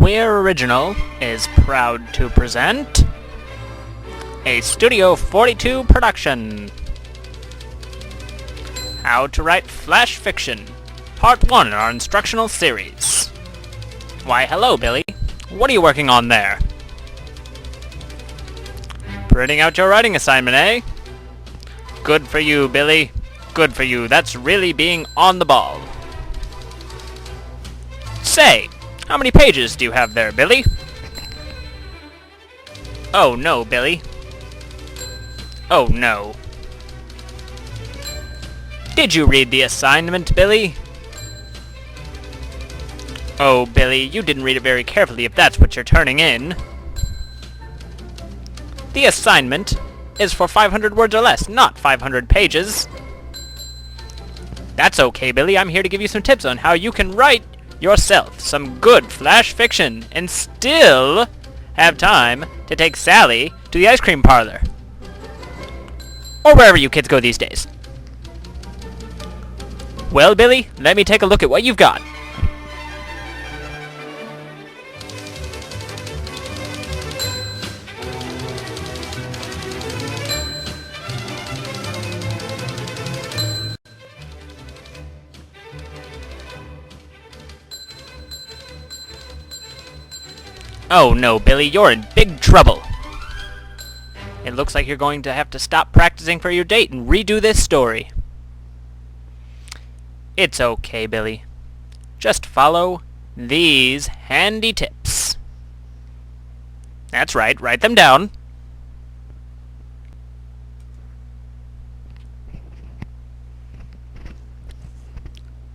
Queer Original is proud to present a Studio 42 production. How to Write Flash Fiction, Part 1 in our instructional series. Why, hello, Billy. What are you working on there? Printing out your writing assignment, eh? Good for you, Billy. Good for you. That's really being on the ball. Say, how many pages do you have there, Billy? Oh no, Billy. Oh no. Did you read the assignment, Billy? Oh, Billy, you didn't read it very carefully if that's what you're turning in. The assignment is for 500 words or less, not 500 pages. That's okay, Billy. I'm here to give you some tips on how you can write yourself some good flash fiction and still have time to take Sally to the ice cream parlor. Or wherever you kids go these days. Well, Billy, let me take a look at what you've got. Oh no, Billy, you're in big trouble. It looks like you're going to have to stop practicing for your date and redo this story. It's okay, Billy. Just follow these handy tips. That's right, write them down.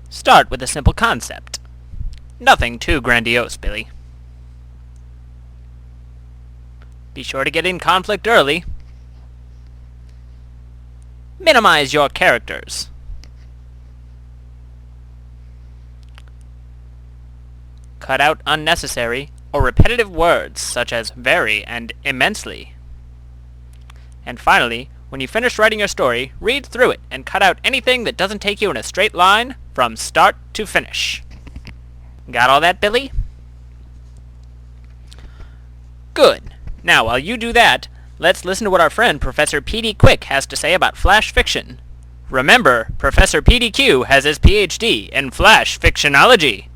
Start with a simple concept. Nothing too grandiose, Billy. Be sure to get in conflict early. Minimize your characters. Cut out unnecessary or repetitive words such as very and immensely. And finally, when you finish writing your story, read through it and cut out anything that doesn't take you in a straight line from start to finish. Got all that, Billy? Good. Now, while you do that, let's listen to what our friend Professor P.D. Quick has to say about flash fiction. Remember, Professor PDQ has his Ph.D. in flash fictionology.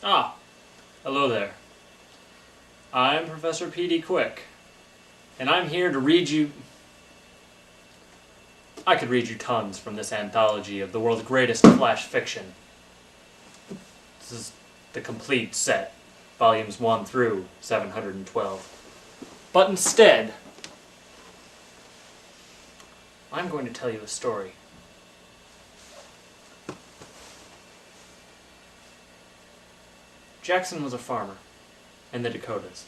Hello there. I'm Professor P.D. Quick, and I'm here to read you... I could read you tons from this anthology of the world's greatest flash fiction. This is the complete set, volumes 1 through 712. But instead, I'm going to tell you a story. Jackson was a farmer in the Dakotas.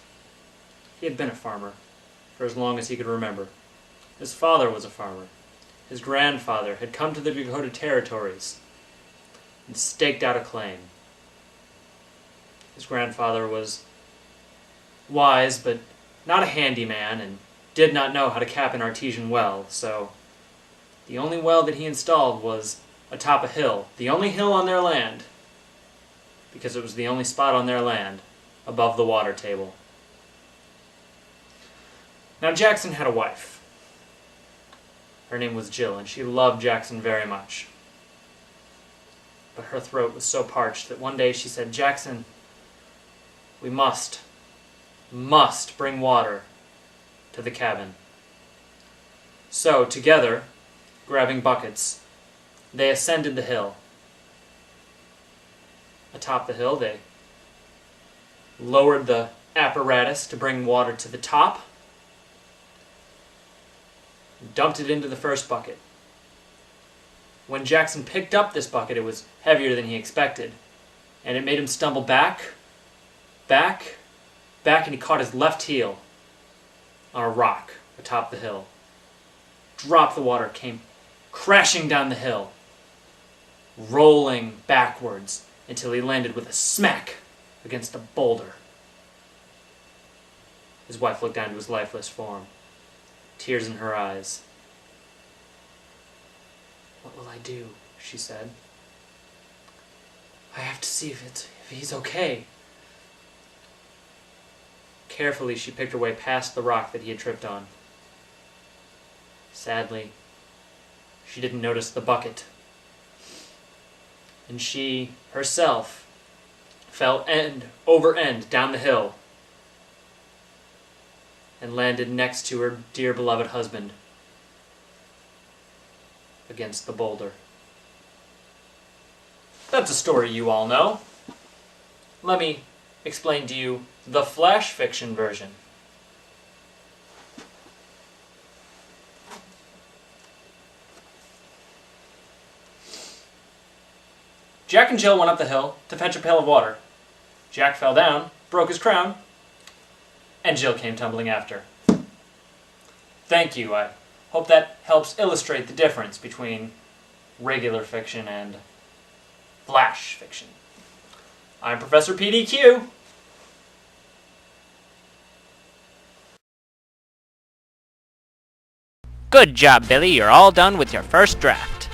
He had been a farmer for as long as he could remember. His father was a farmer. His grandfather had come to the Dakota Territories and staked out a claim. His grandfather was wise, but not a handyman, and did not know how to cap an artesian well, so the only well that he installed was atop a hill, the only hill on their land, because it was the only spot on their land above the water table. Now, Jackson had a wife. Her name was Jill, and she loved Jackson very much. But her throat was so parched that one day she said, "Jackson, we must bring water to the cabin." So, together, grabbing buckets, they ascended the hill. Atop the hill, they lowered the apparatus to bring water to the top, dumped it into the first bucket. When Jackson picked up this bucket, it was heavier than he expected, and it made him stumble back, and he caught his left heel on a rock atop the hill. Dropped the water, came crashing down the hill, rolling backwards until he landed with a smack against a boulder. His wife looked down to his lifeless form, tears in her eyes. What will I do? She said. I have to see if he's okay. Carefully, she picked her way past the rock that he had tripped on. Sadly, she didn't notice the bucket. And she, herself, fell end over end down the hill and landed next to her dear beloved husband against the boulder. That's a story you all know. Let me explain to you the flash fiction version. Jack and Jill went up the hill to fetch a pail of water. Jack fell down, broke his crown, and Jill came tumbling after. Thank you. I hope that helps illustrate the difference between regular fiction and flash fiction. I'm Professor PDQ. Good job, Billy. You're all done with your first draft.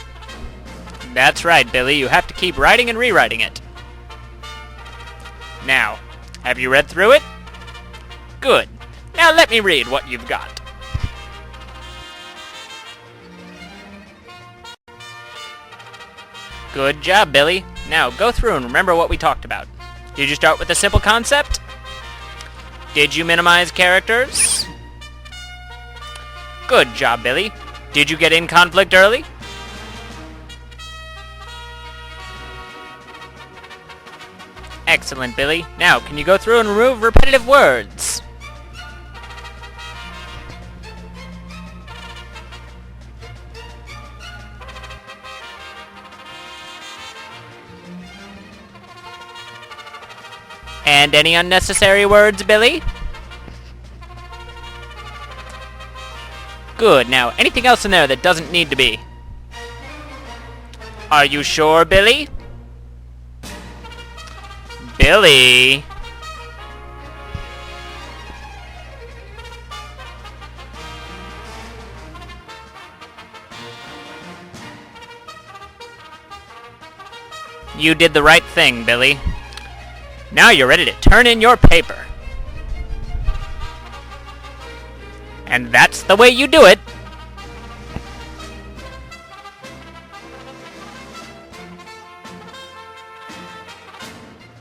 That's right, Billy. You have to keep writing and rewriting it. Now, have you read through it? Good. Now let me read what you've got. Good job, Billy. Now go through and remember what we talked about. Did you start with a simple concept? Did you minimize characters? Good job, Billy. Did you get in conflict early? Excellent, Billy. Now, can you go through and remove repetitive words? And any unnecessary words, Billy? Good. Now, anything else in there that doesn't need to be? Are you sure, Billy? Billy? You did the right thing, Billy. Now you're ready to turn in your paper. And that's the way you do it.